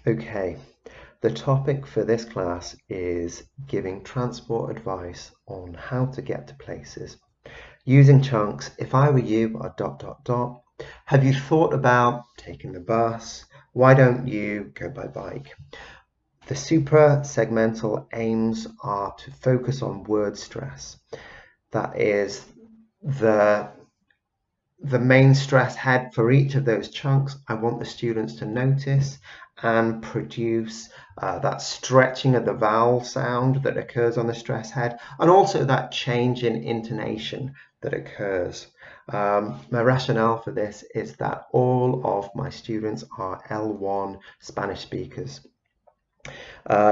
Okay, the topic for this class is giving transport advice on how to get to places. Using chunks, if I were you, dot. Have you thought about taking the bus? Why don't you go by bike? The supra-segmental aims are to focus on word stress. That is the main stress head for each of those chunks. I want the students to notice and produce that stretching of the vowel sound that occurs on the stress head, and also that change in intonation that occurs. My rationale for this is that all of my students are L1 Spanish speakers.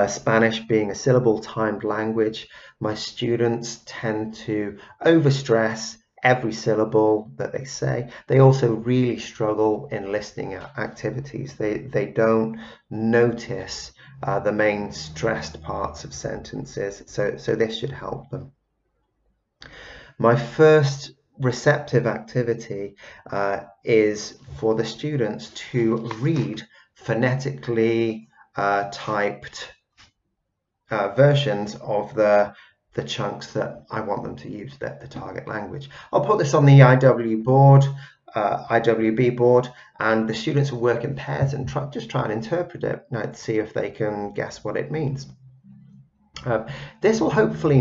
Spanish being a syllable timed language, my students tend to overstress every syllable that they say. They also really struggle in listening activities. They don't notice the main stressed parts of sentences, so this should help them. My first receptive activity is for the students to read phonetically typed versions of the chunks that I want them to use, the target language. I'll put this on the IWB board, and the students will work in pairs and try and interpret it to see if they can guess what it means. This will hopefully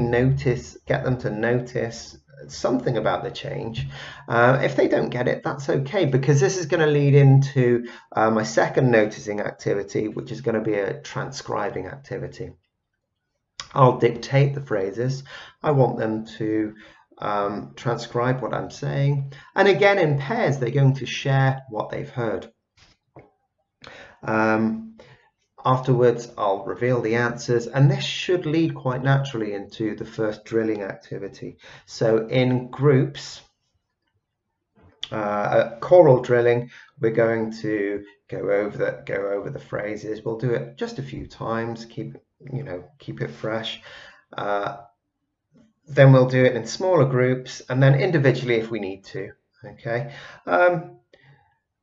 get them to notice something about the change. If they don't get it, that's okay, because this is going to lead into my second noticing activity, which is going to be a transcribing activity. I'll dictate the phrases. I want them to transcribe what I'm saying. And again, in pairs, they're going to share what they've heard. Afterwards, I'll reveal the answers, and this should lead quite naturally into the first drilling activity. So in groups, choral drilling, we're going to go over the phrases. We'll do it just a few times, keep it fresh. Then we'll do it in smaller groups, and then individually if we need to. Okay.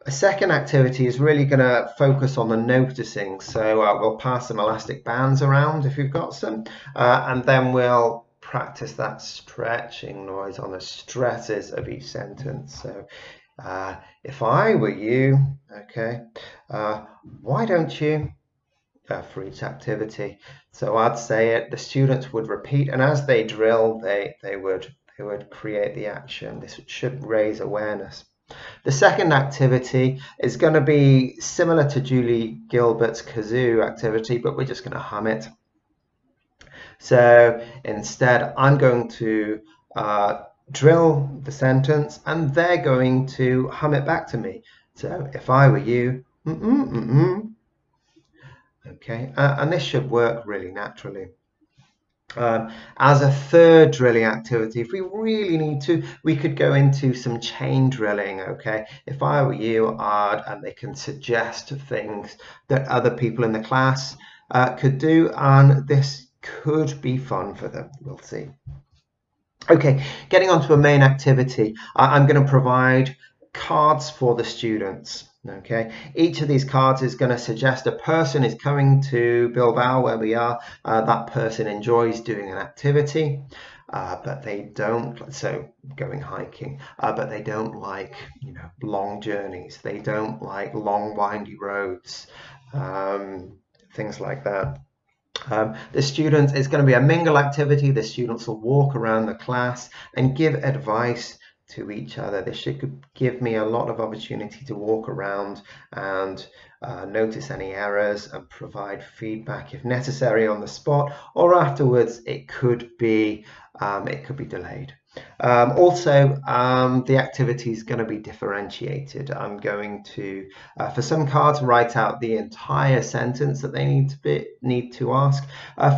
A second activity is really going to focus on the noticing. So we'll pass some elastic bands around if you've got some, and then we'll practice that stretching noise on the stresses of each sentence. So if I were you, okay, why don't you, for each activity. So I'd say it, the students would repeat, and as they drill, they would create the action. This should raise awareness. The second activity is going to be similar to Julie Gilbert's kazoo activity, but we're just going to hum it. So instead, I'm going to drill the sentence, and they're going to hum it back to me. So if I were you, okay, and this should work really naturally. As a third drilling activity, if we really need to, we could go into some chain drilling, okay? If I were you, and they can suggest things that other people in the class could do, and this could be fun for them. We'll see. Okay, getting on to a main activity, I'm going to provide cards for the students. Okay, each of these cards is going to suggest a person is coming to Bilbao, where we are. That person enjoys doing an activity, but they don't, so going hiking, but they don't like, long journeys. They don't like long, windy roads, things like that. The students, it's going to be a mingle activity. The students will walk around the class and give advice to each other. This should give me a lot of opportunity to walk around and notice any errors and provide feedback if necessary on the spot, or afterwards it could be delayed. Also, the activity is going to be differentiated. I'm going to, for some cards, write out the entire sentence that they need to ask.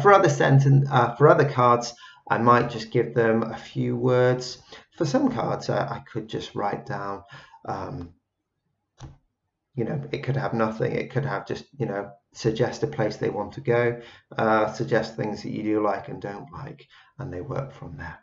For other cards, I might just give them a few words. For some cards, I could just write down, it could have nothing. It could have just, suggest a place they want to go, suggest things that you do like and don't like, and they work from there.